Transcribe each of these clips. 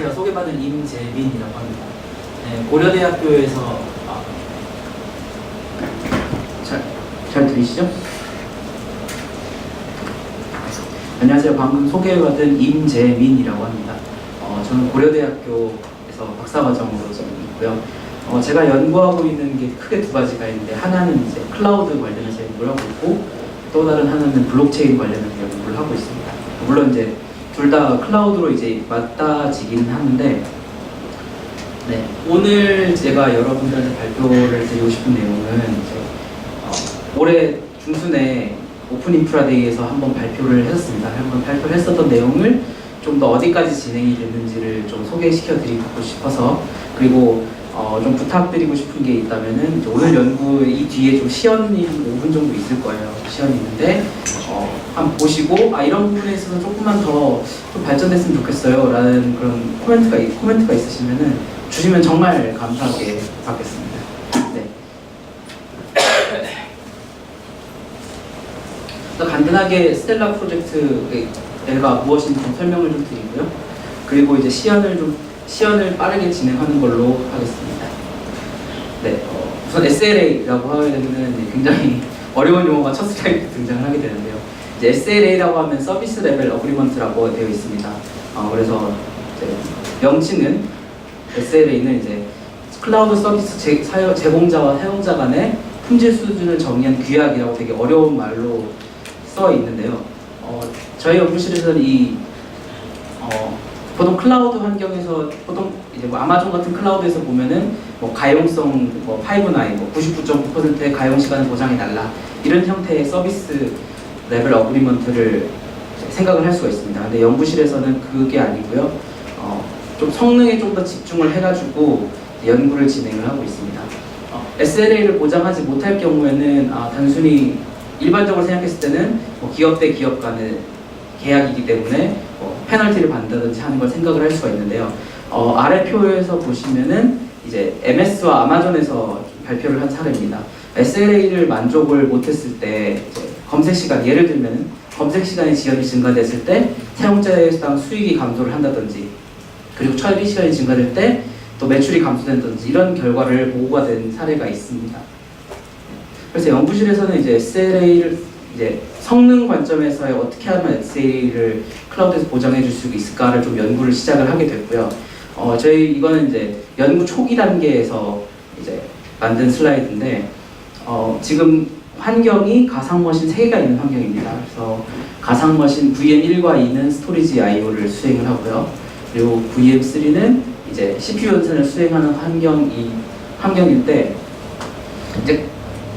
제가 소개받은 임재민이라고 합니다. 네, 고려대학교에서 잘 들리시죠? 안녕하세요. 방금 소개받은 임재민이라고 합니다. 저는 고려대학교에서 박사과정으로 지금 있고요. 제가 연구하고 있는 게 크게 두 가지가 있는데, 하나는 이제 클라우드 관련해서 연구를 하고 있고, 또 다른 하나는 블록체인 관련해서 연구를 하고 있습니다. 물론 이제 둘 다 클라우드로 이제 맞닿아지긴 하는데, 네, 오늘 제가 여러분들한테 발표를 드리고 싶은 내용은 이제 올해 중순에 오픈 인프라 데이에서 한번 발표를 했었습니다. 한번 발표를 했었던 내용을 좀 더 어디까지 진행이 됐는지를 좀 소개시켜 드리고 싶어서, 그리고 좀 부탁드리고 싶은 게 있다면은 오늘 연구 이 뒤에 좀 시연이 한 5분 정도 있을 거예요. 시연이 있는데 한번 보시고 이런 부분에 있어서 조금만 더 좀 발전됐으면 좋겠어요 라는 그런 코멘트가 있으시면은 주시면 정말 감사하게 받겠습니다. 네. 간단하게 스텔라 프로젝트가 무엇인지 좀 설명을 좀 드리고요. 그리고 이제 시연을 빠르게 진행하는 걸로 하겠습니다. 네, 우선 SLA라고 하면은 굉장히 어려운 용어가 첫 슬라이드에 등장을 하게 되는데요. 이제 SLA라고 하면 서비스 레벨 어그리먼트라고 되어 있습니다. 그래서 이제 명칭은 SLA는 이제 클라우드 서비스 제공자와 사용자 간의 품질 수준을 정의한 규약이라고 되게 어려운 말로 써 있는데요. 저희 연구실에서는 보통 클라우드 환경에서 보통 이제 아마존 같은 클라우드에서 보면은 가용성 5-9, 99.9%의 가용 시간을 보장해 달라, 이런 형태의 서비스 레벨 어그리먼트를 생각을 할 수가 있습니다. 근데 연구실에서는 그게 아니고요. 좀 성능에 좀 더 집중을 해가지고 연구를 진행을 하고 있습니다. SLA를 보장하지 못할 경우에는 단순히 일반적으로 생각했을 때는 기업 대 기업 간의 계약이기 때문에 페널티를 받는다든지 하는 걸 생각을 할 수가 있는데요. 아래 표에서 보시면은 이제 MS와 아마존에서 발표를 한 사례입니다. SLA를 만족을 못했을 때 검색 시간, 예를 들면 검색 시간의 지연이 증가됐을 때 사용자의 수당 수익이 감소를 한다든지, 그리고 처리 시간이 증가될 때 또 매출이 감소된다든지, 이런 결과를 보고가 된 사례가 있습니다. 그래서 연구실에서는 이제 SLA를 이제 성능 관점에서 어떻게 하면 SLA를 클라우드에서 보장해 줄 수 있을까를 좀 연구를 시작을 하게 됐고요. 이거는 이제 연구 초기 단계에서 이제 만든 슬라이드인데, 지금 환경이 가상머신 3개가 있는 환경입니다. 그래서 가상머신 VM1과 2는 스토리지 I/O를 수행을 하고요. 그리고 VM3는 이제 CPU 연산을 수행하는 환경일 때, 이제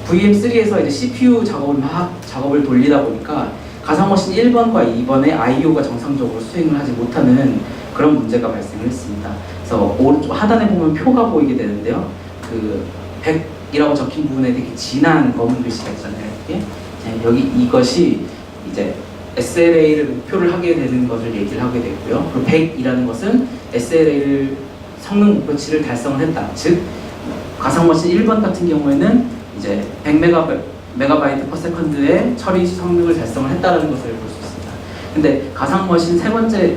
VM3에서 이제 CPU 작업을 돌리다 보니까 가상머신 1번과 2번의 I/O가 정상적으로 수행을 하지 못하는 그런 문제가 발생을 했습니다. 그래서 오른쪽 하단에 보면 표가 보이게 되는데요. 그 100이라고 적힌 부분에 되게 진한 검은 글씨가 있잖아요. 여기 이것이 이제 SLA를 목표를 하게 되는 것을 얘기를 하게 됐고요. 그리고 100이라는 것은 SLA를 성능 목표치를 달성을 했다. 즉 가상머신 1번 같은 경우에는 이제 100MB/s의 처리 성능을 달성을 했다는 것을 볼 수 있습니다. 근데 가상머신 세 번째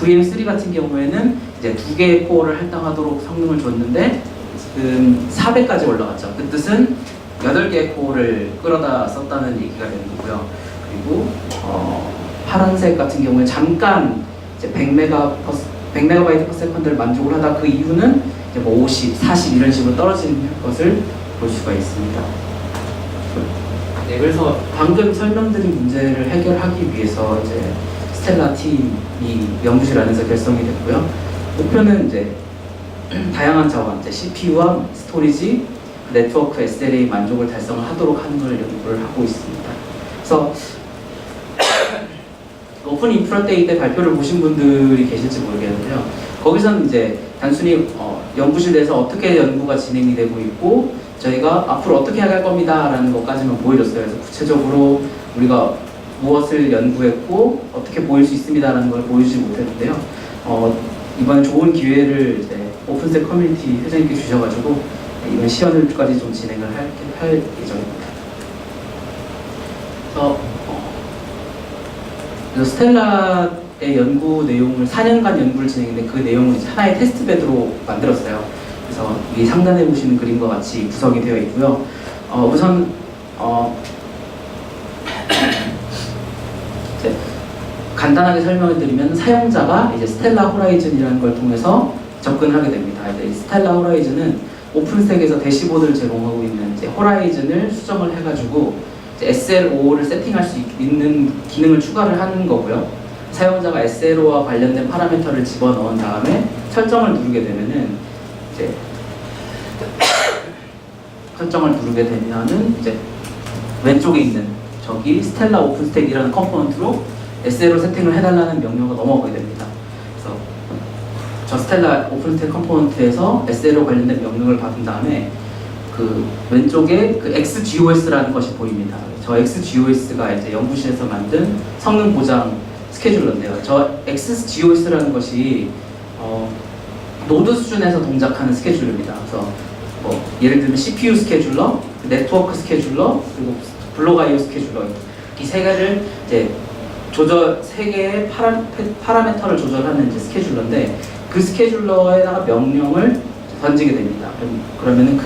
VM3 같은 경우에는 이제 2개의 코어를 할당하도록 성능을 줬는데 지금 400까지 올라갔죠. 그 뜻은 8개의 코어를 끌어다 썼다는 얘기가 되는 거고요. 그리고 파란색 같은 경우에 잠깐 이제 100MB/s를 만족을 하다 그 이유는 이제 50, 40 이런 식으로 떨어지는 것을 볼 수가 있습니다. 네, 그래서 방금 설명드린 문제를 해결하기 위해서 이제 스텔라 팀이 연구실 안에서 결성이 됐고요. 목표는 이제 다양한 자원, 이제 CPU와 스토리지, 네트워크 SLA 만족을 달성을 하도록 하는 걸 연구를 하고 있습니다. 그래서 오픈 인프라 데이 때 발표를 보신 분들이 계실지 모르겠는데요. 거기서는 이제 단순히 연구실 내에서 어떻게 연구가 진행이 되고 있고 저희가 앞으로 어떻게 할 겁니다 라는 것까지만 보여줬어요. 그래서 구체적으로 우리가 무엇을 연구했고 어떻게 보일 수 있습니다 라는 걸 보여주지 못했는데요. 이번에 좋은 기회를 이제 오픈스택 커뮤니티 회장님께 주셔가지고 이번 시연을까지 좀 진행을 할 예정입니다. 그래서 스텔라 연구 내용을 4년간 연구를 진행했는데 그 내용을 이제 하나의 테스트베드로 만들었어요. 그래서 이 상단에 보시는 그림과 같이 구성이 되어 있고요. 우선 이제 간단하게 설명을 드리면 사용자가 이제 스텔라 호라이즌이라는 걸 통해서 접근을 하게 됩니다. 이제 이 스텔라 호라이즌은 오픈스택에서 대시보드를 제공하고 있는 이제 호라이즌을 수정을 해가지고 이제 SLO를 세팅할 수 있는 기능을 추가를 하는 거고요. 사용자가 SLO와 관련된 파라미터를 집어넣은 다음에 설정을 누르게 되면은 이제 설정을 누르게 되면은 이제 왼쪽에 있는 저기 스텔라 오픈스택이라는 컴포넌트로 SLO 세팅을 해달라는 명령어가 넘어가게 됩니다. 그래서 저 스텔라 오픈스택 컴포넌트에서 SLO 관련된 명령을 받은 다음에 그 왼쪽에 그 XGOS라는 것이 보입니다. 저 XGOS가 이제 연구실에서 만든 성능 보장 스케줄러인데요. 저 XGOS라는 것이 노드 수준에서 동작하는 스케줄러입니다. 그래서 뭐 예를 들면 CPU 스케줄러, 네트워크 스케줄러, 그리고 블록 IO 스케줄러 이 세 개를 이제 세 개의 파라미터를 조절하는 이제 스케줄러인데 그 스케줄러에다가 명령을 던지게 됩니다. 그러면은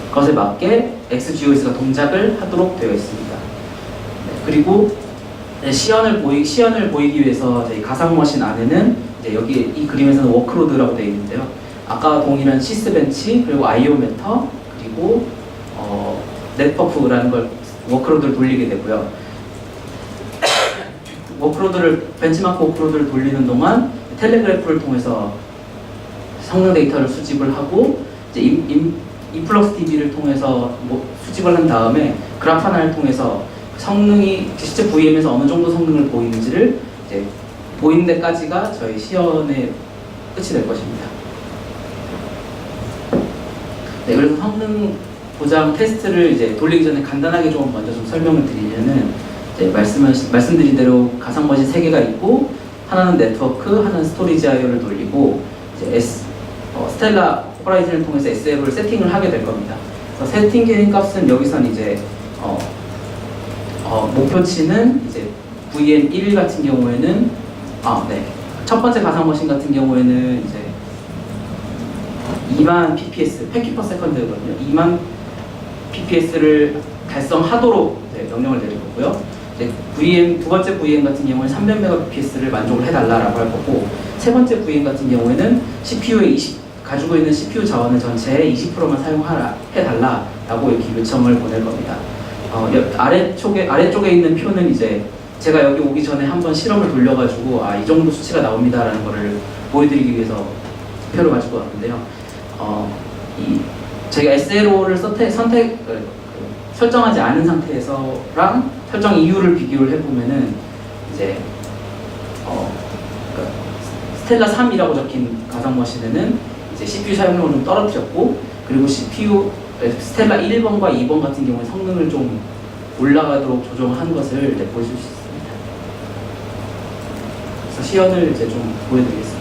그것에 맞게 XGOS가 동작을 하도록 되어 있습니다. 네, 그리고 시연을 보이기 위해서 저희 가상머신 안에는 이제 여기 이 그림에서는 워크로드라고 되어 있는데요. 아까 동일한 시스벤치 그리고 IO 메터 그리고 넷버프라는 걸 워크로드를 돌리게 되고요. 벤치마크 워크로드를 돌리는 동안 텔레그래프를 통해서 성능 데이터를 수집을 하고 이제 인플럭스 DB를 통해서 수집을 한 다음에 그래파나를 통해서 성능이 실제 VM에서 어느 정도 성능을 보이는지를 이제 보이는 데까지가 저희 시연의 끝이 될 것입니다. 네, 그래서 성능 보장 테스트를 이제 돌리기 전에 간단하게 좀 먼저 좀 설명을 드리면은 이제 말씀드린 대로 가상머신 3개가 있고 하나는 네트워크, 하나는 스토리지 IO를 돌리고 이제 스텔라 호라이즌을 통해서 SLO를 세팅을 하게 될 겁니다. 그래서 세팅 기능 값은 여기선 이제 목표치는 이제 VM1 같은 경우에는 첫 번째 가상머신 같은 경우에는 이제 2만 PPS, 패킷 퍼 세컨드거든요. 2만 PPS를 달성하도록 명령을 내릴 거고요. 이제 두 번째 VM 같은 경우에는 300mbps를 만족을 해달라라고 할 거고, 세 번째 VM 같은 경우에는 가지고 있는 CPU 자원의 전체의 20%만 해달라라고 이렇게 요청을 보낼 겁니다. 아래쪽에 있는 표는 이제 제가 여기 오기 전에 한번 실험을 돌려가지고 이 정도 수치가 나옵니다라는 거를 보여드리기 위해서 표를 가지고 왔는데요. 저희가 SLO를 설정하지 않은 상태에서랑 설정 이유를 비교를 해보면은 이제 스텔라 3이라고 적힌 가상머신에는 이제 CPU 사용량을 좀 떨어뜨렸고, 그리고 스텔라 1번과 2번 같은 경우에 성능을 좀 올라가도록 조정한 것을 보실 수 있습니다. 그래서 시연을 이제 좀 보여드리겠습니다.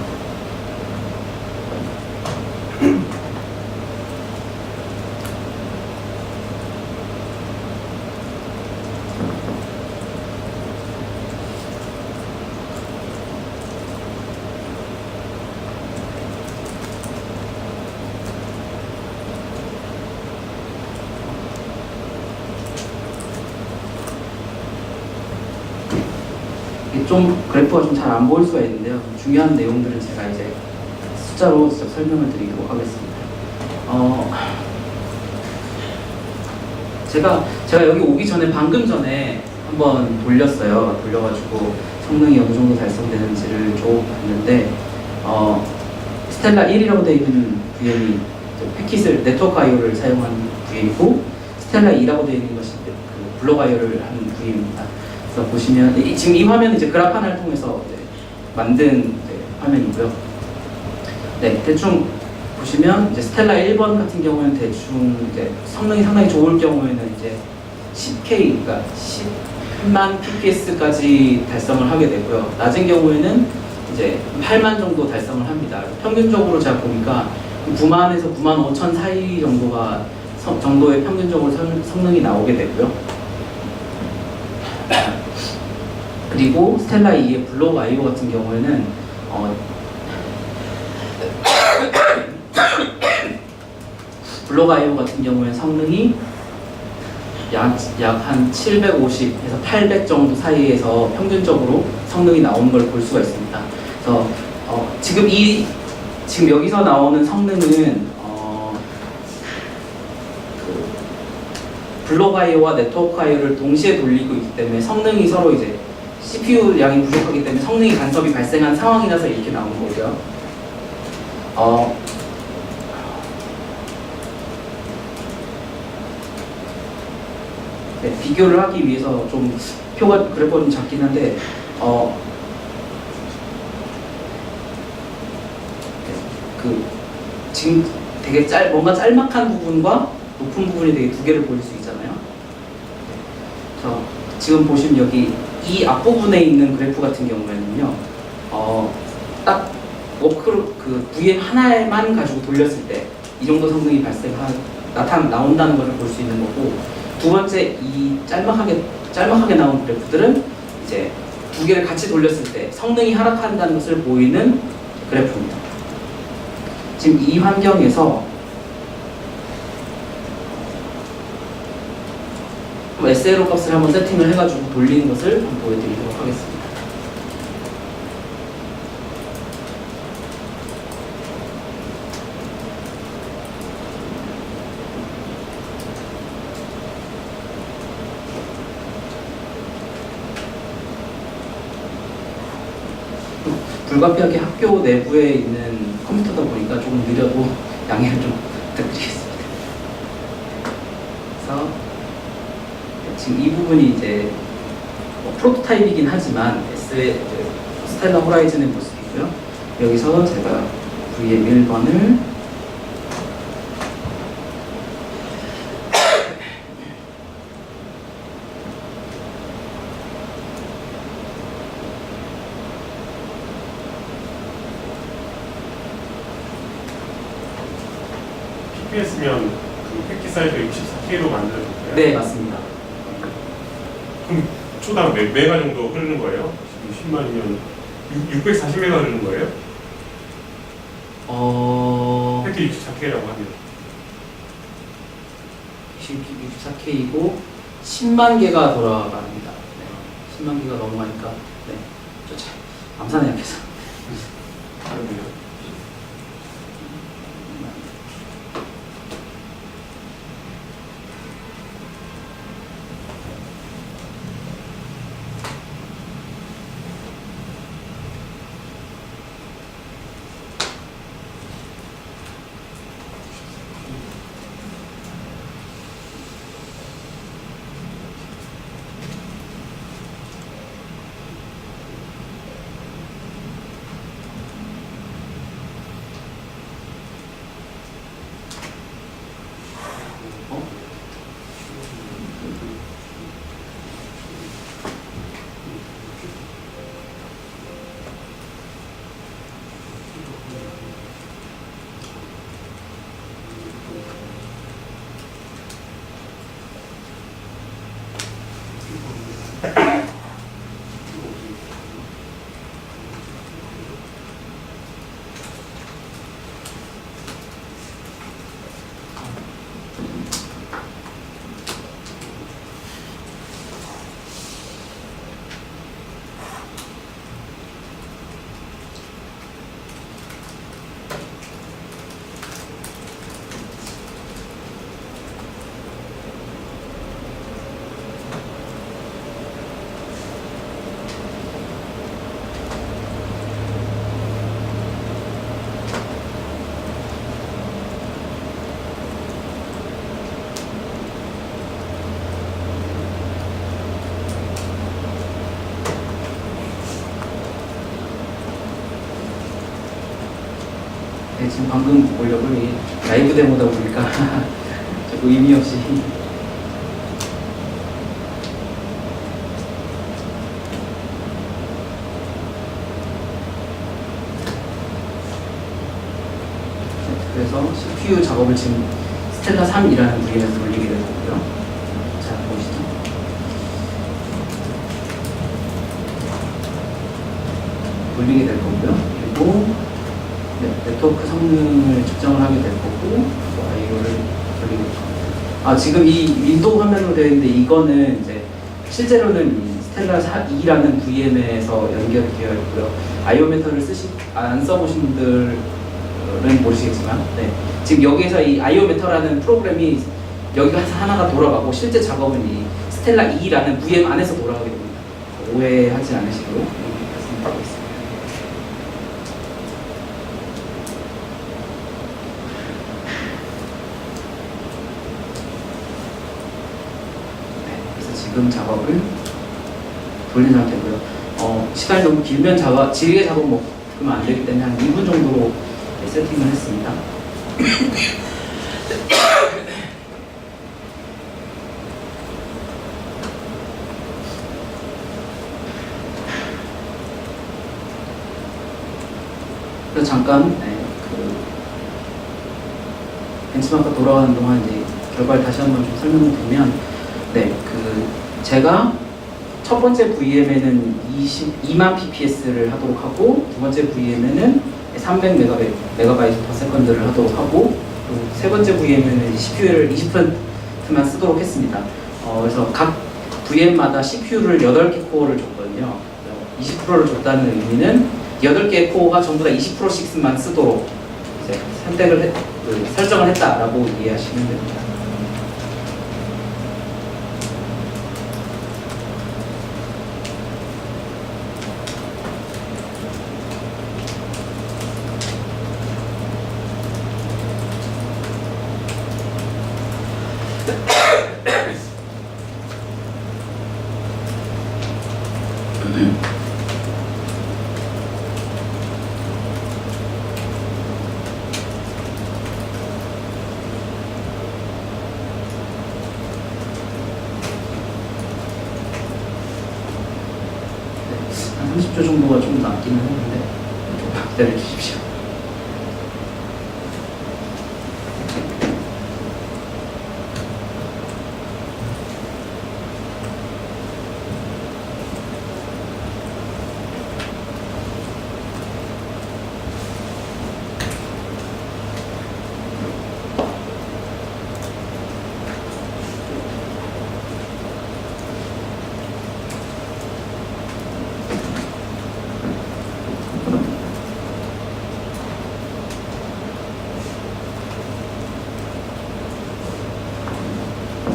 좀 그래프가 좀 잘 안 보일 수가 있는데요. 중요한 내용들은 제가 이제 숫자로 직접 설명을 드리도록 하겠습니다. 제가 여기 오기 전에 방금 전에 한번 돌렸어요. 돌려가지고 성능이 어느 정도 달성되는지를 좀 봤는데 스텔라 1이라고 되어 있는 VM이 패킷을 네트워크 IO를 사용한 VM이고, 스텔라 2라고 되어 있는 것이 그 블록 IO를 하는 VM입니다. 그래서 보시면 지금 이 화면은 이제 그래파나를 통해서 만든 화면이고요. 네, 대충 보시면 이제 스텔라 1번 같은 경우는 대충 이제 성능이 상당히 좋을 경우에는 이제 10K, 그러니까 10만 PPS까지 달성을 하게 되고요. 낮은 경우에는 이제 8만 정도 달성을 합니다. 평균적으로 제가 보니까 9만에서 9만 5천 사이 정도의 평균적으로 성능이 나오게 되고요. 그리고 스텔라 2의 블록 IO 같은 경우에는 블록 IO 같은 경우에는 성능이 약 한 750에서 800 정도 사이에서 평균적으로 성능이 나오는 걸 볼 수가 있습니다. 그래서 지금 여기서 나오는 성능은 블록 IO와 네트워크 IO를 동시에 돌리고 있기 때문에 성능이 서로 이제 CPU 양이 부족하기 때문에 성능이 간섭이 발생한 상황이라서 이렇게 나오는 거고요. 네, 비교를 하기 위해서 좀 그래프가 좀 작긴 한데 지금 되게 뭔가 짤막한 부분과 높은 부분이 되게 두 개를 보일 수 있잖아요. 그래서 지금 보시면 여기 이 앞부분에 있는 그래프 같은 경우에는요, 딱 워크로 그 VM 하나만 가지고 돌렸을 때 이 정도 성능이 나온다는 것을 볼 수 있는 거고, 두 번째 이 짤막하게 나온 그래프들은 이제 두 개를 같이 돌렸을 때 성능이 하락한다는 것을 보이는 그래프입니다. 지금 이 환경에서 SLO 값을 한번 세팅을 해가지고 돌리는 것을 한번 보여드리도록 하겠습니다. 불가피하게 학교 내부에 있는 컴퓨터다 보니까 조금 느려도 양해를 좀 부탁드리겠습니다. 그래서 지금 이 부분이 이제 프로토타입이긴 하지만 스텔라 호라이즌의 모습이고요. 여기서 제가 VM 1번을 PPS면 그 팩키 사이즈가 64K로 만들어진 거예요? 네, 맞습니다. 그럼 초당 몇 메가 정도 흐르는 거예요? 지금 10만이면 640메가 흐르는 거예요? 팩키 64K라고 하면 64K이고 10만 개가 돌아갑니다. 네, 10만 개가 넘어가니까 네, 저 암산에 약해서 그러네요. 네, 지금 방금 보려고 라이브 데모다 보니까 자꾸 의미 없이 그래서 CPU 작업을 지금 스텔라 3이라는 VM에서 돌리게 될 거고요. 자, 보시죠. 돌리게 될 거고요. 그리고 네, 네트워크 성능을 측정을 하게 될 거고 또 I/O를 돌리게 될 겁니다. 지금 이 윈도우 화면으로 되어 있는데 이거는 이제 실제로는 이 스텔라 2라는 VM에서 연결이 되어 있고요. I/O 메터를 안 써보신 분들은 모르시겠지만, 네. 지금 여기에서 이 I/O 메터라는 프로그램이 여기가 하나가 돌아가고 실제 작업은 이 스텔라 2라는 VM 안에서 돌아가게 됩니다. 오해하지 않으시도록 말씀드리고 있습니다. 네, 그래서 지금 작업을 돌린 상태고요. 시간이 너무 길면 길게 작업 먹으면 안 되기 때문에 한 2분 정도로 세팅을 했습니다. 그래서 잠깐 벤치마크 돌아가는 동안 이제 결과를 다시 한번 좀 설명을 드리면, 제가 첫 번째 VM에는 22만 pps를 하도록 하고, 두 번째 VM에는 300MB/s를 하도록 하고, 그리고 세 번째 VM에는 CPU를 20%만 쓰도록 했습니다. 그래서 각 VM마다 CPU를 8개 코어를 줬거든요. 20%를 줬다는 의미는 8개의 코어가 전부 다 20%씩만 쓰도록 이제 설정을 했다라고 이해하시면 됩니다. 한 30초 정도가 좀 남기는 했는데 조금 기다려 주십시오.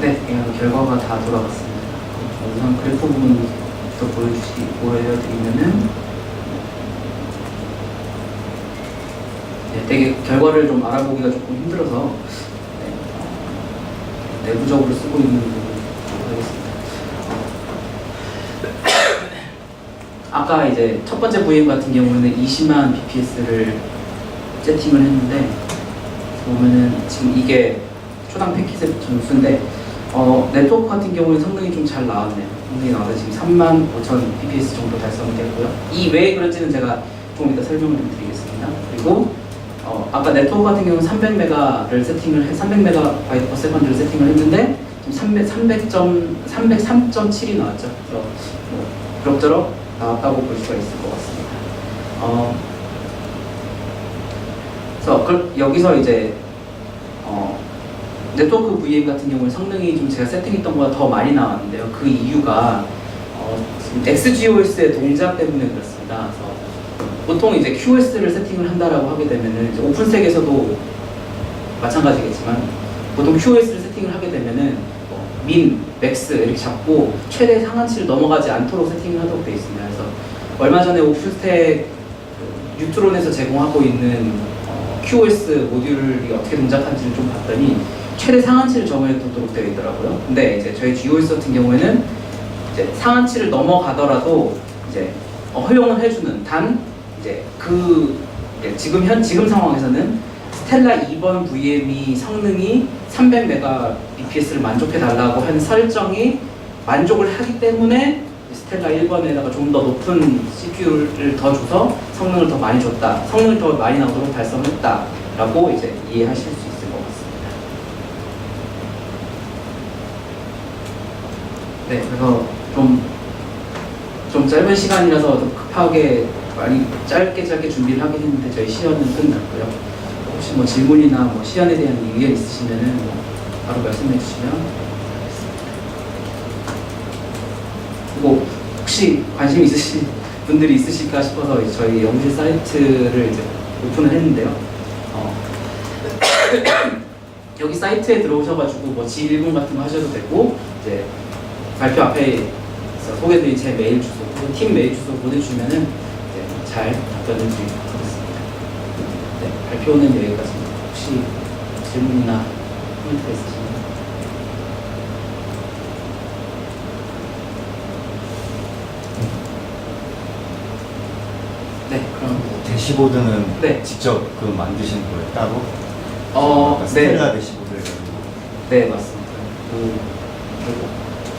네, 결과가 다 돌아갔습니다. 우선 그래프 부분부터 보여드리면은, 되게 결과를 좀 알아보기가 조금 힘들어서 내부적으로 쓰고 있는 부분을 하겠습니다. 아까 이제 첫 번째 VM 같은 경우는 20만 bps를 세팅을 했는데, 보면은 지금 이게 초당 패킷의 점수인데, 네트워크 같은 경우는 성능이 좀 잘 나왔네요. 성능이 나와서 지금 35,000 bps 정도 달성이 됐고요. 이 왜 그런지는 제가 조금 이따 설명을 좀 드리겠습니다. 그리고 아까 네트워크 같은 경우는 300MB를 세팅을 300MB/s를 세팅을 했는데 지금 303.7이 나왔죠. 그래서 그럭저럭 나왔다고 볼 수가 있을 것 같습니다. 그래서 여기서 이제 네트워크 VM 같은 경우는 성능이 좀 제가 세팅했던 것보다 더 많이 나왔는데요. 그 이유가 XGOS의 동작 때문에 그렇습니다. 그래서 보통 이제 QoS를 세팅을 한다라고 하게 되면은 이제 오픈스택에서도 마찬가지겠지만 보통 QoS를 세팅을 하게 되면은 민, 맥스 이렇게 잡고 최대 상한치를 넘어가지 않도록 세팅을 하도록 되어 있습니다. 그래서 얼마 전에 오픈스택 뉴트론에서 제공하고 있는 QoS 모듈이 어떻게 동작하는지를 좀 봤더니 최대 상한치를 정해두도록 되어 있더라고요. 근데 이제 저희 GOS 같은 경우에는 이제 상한치를 넘어가더라도 이제 허용을 해주는, 단 이제 지금 상황에서는 스텔라 2번 VM이 성능이 300Mbps를 만족해 달라고 한 설정이 만족을 하기 때문에 스텔라 1번에다가 좀 더 높은 CPU를 더 줘서 성능을 더 많이 줬다, 성능을 더 많이 나오도록 달성했다라고 이제 이해하실 수 있을 것 같습니다. 네, 그래서 좀 짧은 시간이라서 좀 급하게 많이 짧게 준비를 하긴 했는데 저희 시연은 끝났고요. 혹시 뭐 질문이나 뭐 시연에 대한 의견 있으시면은 뭐 바로 말씀해 주시면 하겠습니다. 그리고 혹시 관심 있으신 분들이 있으실까 싶어서 이제 저희 연구실 사이트를 이제 오픈을 했는데요. 여기 사이트에 들어오셔가지고 뭐 질문 같은 거 하셔도 되고 이제 발표 앞에 소개드린 제 메일 주소, 팀 메일 주소 보내주시면은 이제 잘 답변을 드리도록 하겠습니다. 네, 발표는 여기까지입니다. 혹시 질문이나 코멘트가 있으시면. 네, 그럼 대시보드는 네. 직접 그 만드신 거예요 따로? 네. 스텔라 대시보드 해가지고. 네, 맞습니다.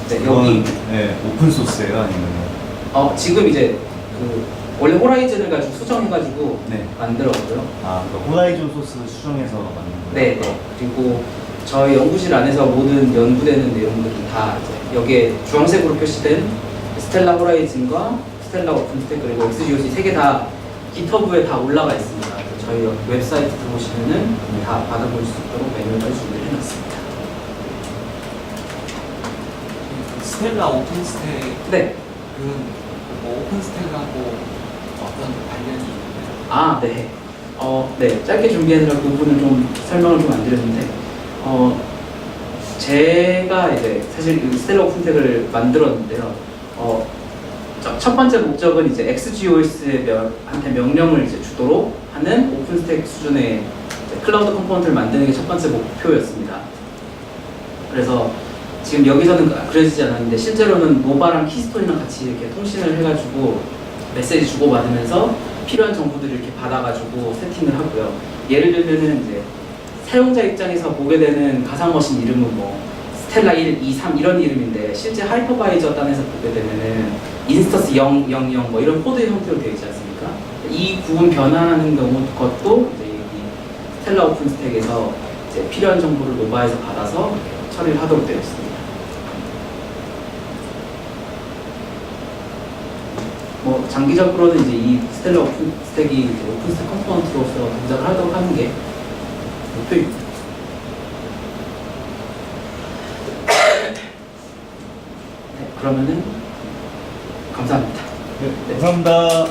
네, 그건, 여기 네, 오픈 소스예요 아니면? 지금 이제 그 원래 호라이즌을 가지고 수정해가지고 네. 만들었고요. 아, 그 호라이즌 소스 수정해서 만든 거예요? 네, 네. 그리고 저희 연구실 안에서 모든 연구되는 내용들이 다 이제 여기에 주황색으로 표시된 스텔라 호라이즌과 스텔라 오픈스택 그리고 XGOC 세 개 다 기터브에 다 올라가 있습니다. 그래서 저희 웹사이트 들어오시면은 다 받아볼 수 있도록 매뉴얼을 준비를 해놨습니다. 스텔라 오픈스택은 네. 뭐 오픈스택하고 어떤 관련이 있나요? 아, 네. 네. 짧게 준비하느라 그 부분을 좀 설명을 좀 안 드렸는데, 제가 이제 사실 이 스텔라 오픈텍을 만들었는데요. 첫 번째 목적은 이제 XGOS한테 명령을 이제 주도록 하는 오픈스택 수준의 클라우드 컴포넌트를 만드는 게 첫 번째 목표였습니다. 그래서 지금 여기서는 그려지지 않았는데 실제로는 노바랑 키스톤이랑 같이 이렇게 통신을 해가지고 메시지 주고받으면서 필요한 정보들을 이렇게 받아가지고 세팅을 하고요. 예를 들면은 이제 사용자 입장에서 보게 되는 가상머신 이름은 뭐 스텔라 1, 2, 3 이런 이름인데 실제 하이퍼바이저 단에서 보게 되면은 인스턴스 0, 0, 0 뭐 이런 코드 형태로 되어 있지 않습니까? 이 구분 변환하는 경우 것도 이제 이 스텔라 오픈스택에서 이제 필요한 정보를 노바에서 받아서 처리를 하도록 되어 있습니다. 뭐 장기적으로는 이제 이 스텔라 오픈스택이 이제 오픈스택 컴포넌트로서 동작을 하도록 하는 게 목표입니다. 네, 그러면은 감사합니다. 네, 감사합니다.